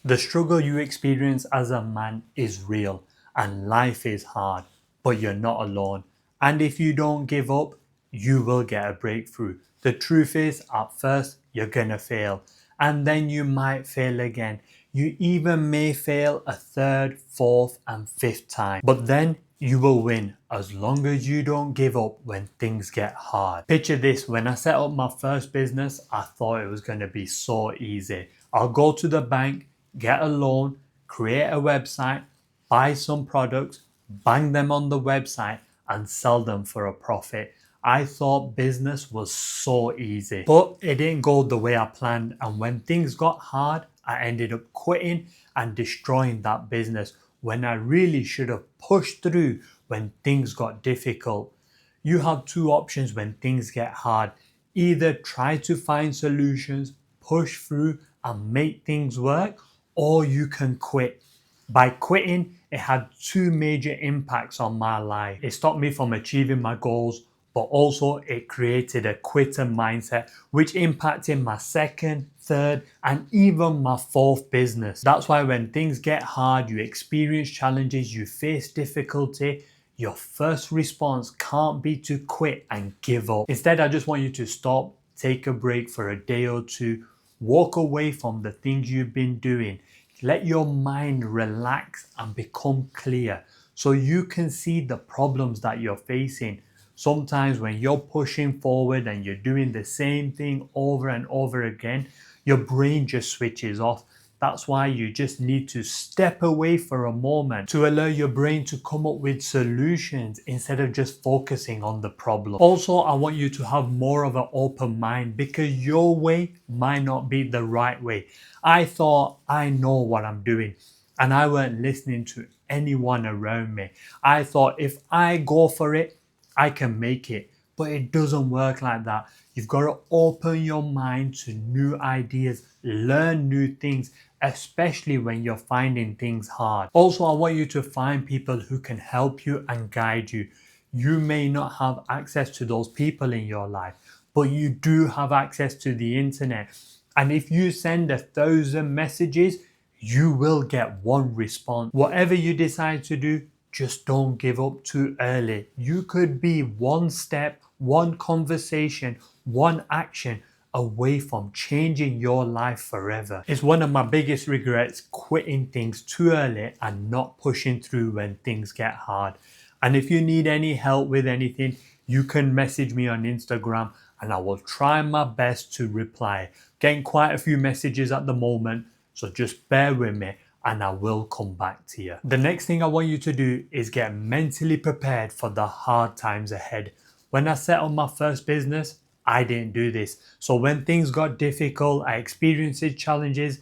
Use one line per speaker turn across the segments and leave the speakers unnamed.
The struggle you experience as a man is real and life is hard, but you're not alone. And if you don't give up, you will get a breakthrough. The truth is, at first, you're gonna fail, and then you might fail again. You even may fail a third, fourth, and fifth time, but then you will win as long as you don't give up when things get hard. Picture this: when I set up my first business, I thought it was gonna be so easy. I'll go to the bank, get a loan, create a website, buy some products, bang them on the website, and sell them for a profit. I thought business was so easy, but it didn't go the way I planned. And when things got hard, I ended up quitting and destroying that business when I really should have pushed through when things got difficult. You have two options when things get hard: either try to find solutions, push through, and make things work, or you can quit. By quitting, it had two major impacts on my life. It stopped me from achieving my goals, but also it created a quitter mindset, which impacted my second, third, and even my fourth business. That's why when things get hard, you experience challenges, you face difficulty, your first response can't be to quit and give up. Instead, I just want you to stop, take a break for a day or two, walk away from the things you've been doing. Let your mind relax and become clear so you can see the problems that you're facing. Sometimes when you're pushing forward and you're doing the same thing over and over again, your brain just switches off. That's why you just need to step away for a moment to allow your brain to come up with solutions instead of just focusing on the problem. Also, I want you to have more of an open mind because your way might not be the right way. I thought I know what I'm doing and I weren't listening to anyone around me. I thought if I go for it, I can make it. But it doesn't work like that. You've got to open your mind to new ideas, learn new things, especially when you're finding things hard. Also, I want you to find people who can help you and guide you. You may not have access to those people in your life, but you do have access to the internet. And if you send 1,000 messages, you will get one response. Whatever you decide to do, just don't give up too early. You could be one step, one conversation, one action away from changing your life forever. It's one of my biggest regrets, quitting things too early and not pushing through when things get hard. And if you need any help with anything, you can message me on Instagram and I will try my best to reply. Getting quite a few messages at the moment, so just bear with me and I will come back to you. The next thing I want you to do is get mentally prepared for the hard times ahead. When I set up my first business, I didn't do this. So when things got difficult, I experienced challenges,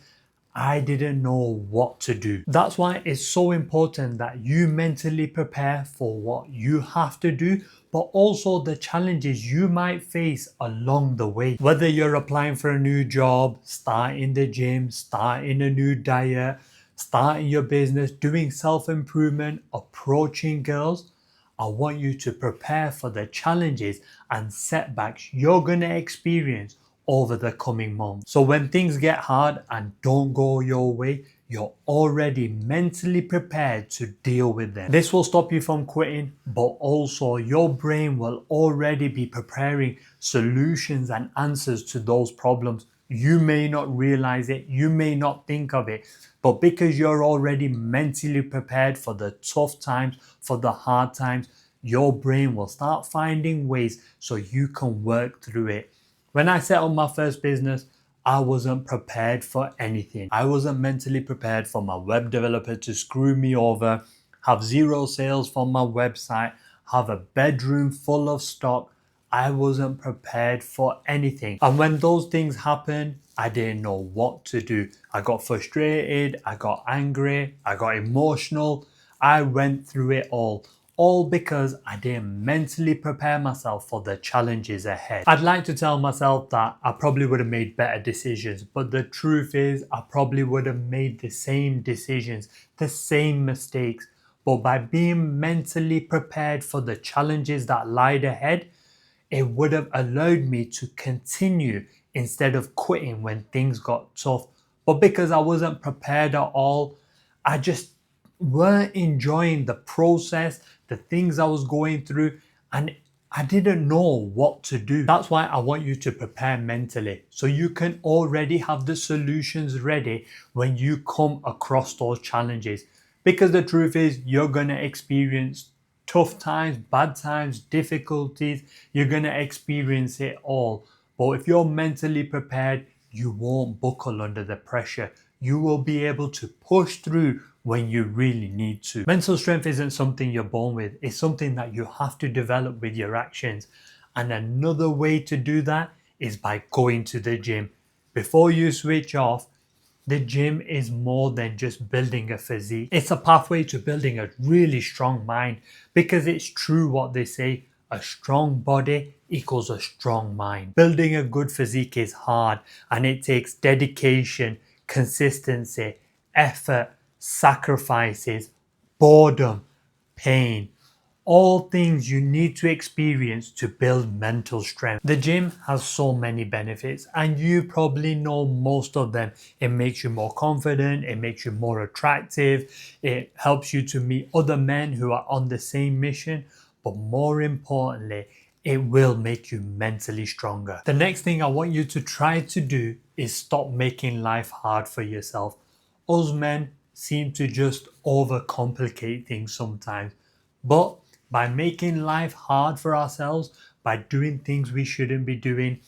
I didn't know what to do. That's why it's so important that you mentally prepare for what you have to do, but also the challenges you might face along the way. Whether you're applying for a new job, starting the gym, starting a new diet, starting your business, doing self-improvement, approaching girls, I want you to prepare for the challenges and setbacks you're going to experience over the coming months. So when things get hard and don't go your way, you're already mentally prepared to deal with them. This will stop you from quitting, but also your brain will already be preparing solutions and answers to those problems. You may not realize it, you may not think of it, but because you're already mentally prepared for the tough times, for the hard times, your brain will start finding ways so you can work through it. When I set up my first business, I wasn't prepared for anything. I wasn't mentally prepared for my web developer to screw me over, have zero sales from my website, have a bedroom full of stock. I wasn't prepared for anything. And when those things happened, I didn't know what to do. I got frustrated, I got angry, I got emotional. I went through it all because I didn't mentally prepare myself for the challenges ahead. I'd like to tell myself that I probably would have made better decisions, but the truth is I probably would have made the same decisions, the same mistakes. But by being mentally prepared for the challenges that lied ahead, it would have allowed me to continue instead of quitting when things got tough. But because I wasn't prepared at all, I just weren't enjoying the process, the things I was going through, and I didn't know what to do. That's why I want you to prepare mentally so you can already have the solutions ready when you come across those challenges. Because the truth is, you're going to experience tough times, bad times, difficulties. You're going to experience it all. But if you're mentally prepared, you won't buckle under the pressure. You will be able to push through when you really need to. Mental strength isn't something you're born with, it's something that you have to develop with your actions. And another way to do that is by going to the gym. Before you switch off, the gym is more than just building a physique. It's a pathway to building a really strong mind, because it's true what they say, a strong body equals a strong mind. Building a good physique is hard, and it takes dedication, consistency, effort, sacrifices, boredom, pain. All things you need to experience to build mental strength. The gym has so many benefits, and you probably know most of them. It makes you more confident, it makes you more attractive, it helps you to meet other men who are on the same mission, but more importantly, it will make you mentally stronger. The next thing I want you to try to do is stop making life hard for yourself. Us men seem to just overcomplicate things sometimes, but by making life hard for ourselves, by doing things we shouldn't be doing,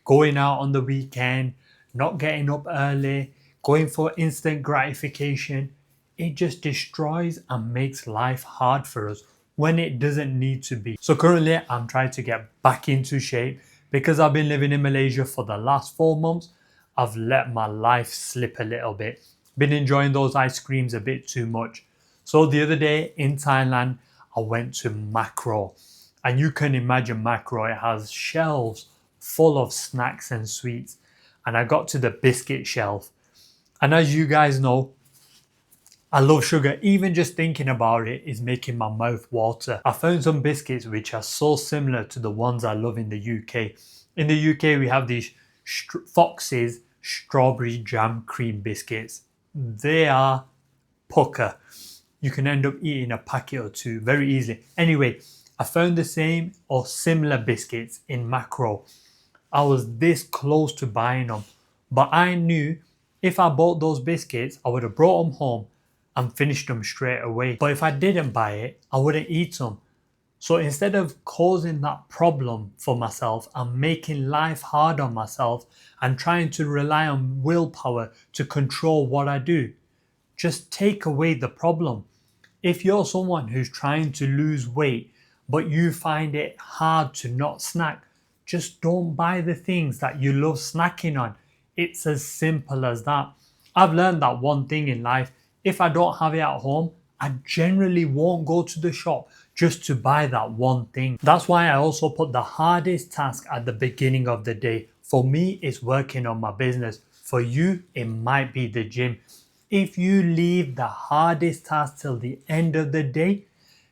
going out on the weekend, not getting up early, going for instant gratification, it just destroys and makes life hard for us when it doesn't need to be. So currently I'm trying to get back into shape. Because I've been living in Malaysia for the last 4 months, I've let my life slip a little bit. Been enjoying those ice creams a bit too much. So the other day in Thailand, I went to Macro. And you can imagine Macro, it has shelves full of snacks and sweets. And I got to the biscuit shelf. And as you guys know, I love sugar. Even just thinking about it is making my mouth water. I found some biscuits which are so similar to the ones I love in the UK. In the UK, we have these Fox's strawberry jam cream biscuits. They are pucker. You can end up eating a packet or two very easily. Anyway, I found the same or similar biscuits in Macro. I was this close to buying them, but I knew if I bought those biscuits, I would have brought them home and finished them straight away. But if I didn't buy it, I wouldn't eat them. So instead of causing that problem for myself and making life hard on myself and trying to rely on willpower to control what I do, just take away the problem. If you're someone who's trying to lose weight, but you find it hard to not snack, just don't buy the things that you love snacking on. It's as simple as that. I've learned that one thing in life. If I don't have it at home, I generally won't go to the shop just to buy that one thing. That's why I also put the hardest task at the beginning of the day. For me, it's working on my business. For you, it might be the gym. If you leave the hardest task till the end of the day,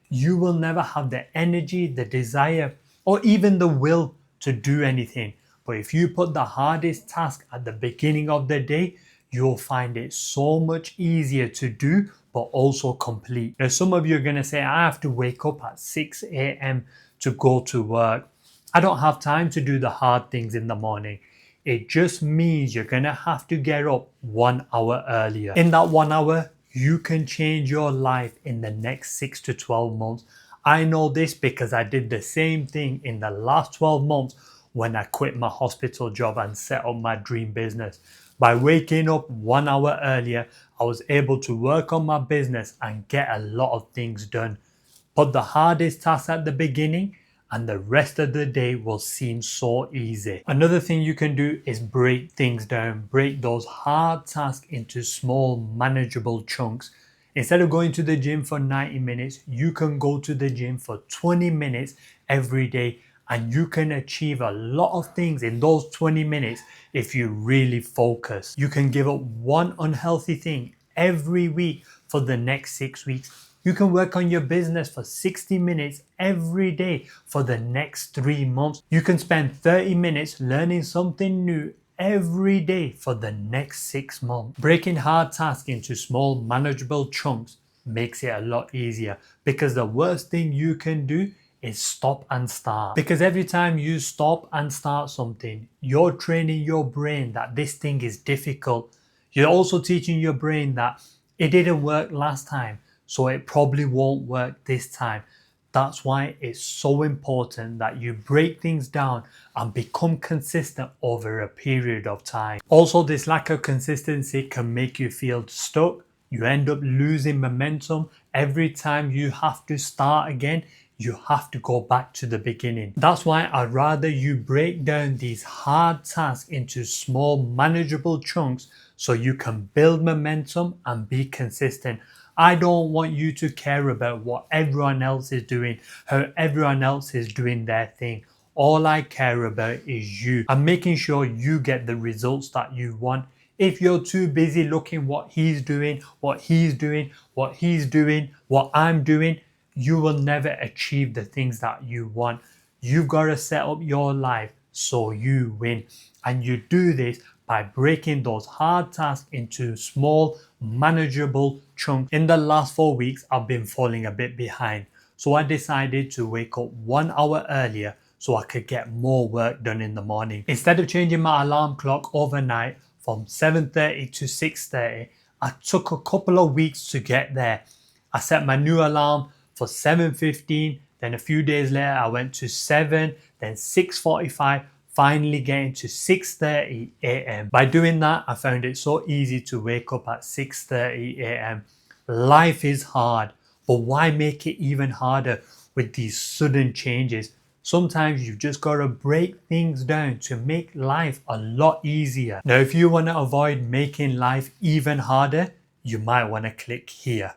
you will never have the energy, the desire, or even the will to do anything. But if you put the hardest task at the beginning of the day, you'll find it so much easier to do, but also complete. Now, some of you are going to say, I have to wake up at 6 a.m. to go to work. I don't have time to do the hard things in the morning. It just means you're going to have to get up 1 hour earlier. In that 1 hour, you can change your life in the next 6 to 12 months. I know this because I did the same thing in the last 12 months when I quit my hospital job and set up my dream business. By waking up 1 hour earlier, I was able to work on my business and get a lot of things done. Put the hardest tasks at the beginning and the rest of the day will seem so easy. Another thing you can do is break things down. Break those hard tasks into small, manageable chunks. Instead of going to the gym for 90 minutes, you can go to the gym for 20 minutes every day, and you can achieve a lot of things in those 20 minutes if you really focus. You can give up one unhealthy thing every week for the next 6 weeks. You can work on your business for 60 minutes every day for the next 3 months. You can spend 30 minutes learning something new every day for the next 6 months. Breaking hard tasks into small manageable chunks makes it a lot easier, because the worst thing you can do is stop and start. Because every time you stop and start something, you're training your brain that this thing is difficult. You're also teaching your brain that it didn't work last time, so it probably won't work this time. That's why it's so important that you break things down and become consistent over a period of time. Also, this lack of consistency can make you feel stuck. You end up losing momentum. Every time you have to start again, you have to go back to the beginning. That's why I'd rather you break down these hard tasks into small manageable chunks so you can build momentum and be consistent. I don't want you to care about what everyone else is doing, how everyone else is doing their thing. All I care about is you and making sure you get the results that you want. If you're too busy looking what he's doing, what he's doing, what he's doing, what I'm doing, you will never achieve the things that you want. You've got to set up your life so you win. And you do this by breaking those hard tasks into small, manageable chunks. In the last 4 weeks, I've been falling a bit behind. So I decided to wake up 1 hour earlier so I could get more work done in the morning. Instead of changing my alarm clock overnight from 7:30 to 6:30, I took a couple of weeks to get there. I set my new alarm for 7:15, then a few days later I went to 7, then 6:45, finally getting to 6:30 a.m. By doing that, I found it so easy to wake up at 6:30 a.m. Life is hard, but why make it even harder with these sudden changes? Sometimes you've just got to break things down to make life a lot easier. Now, if you want to avoid making life even harder, you might want to click here.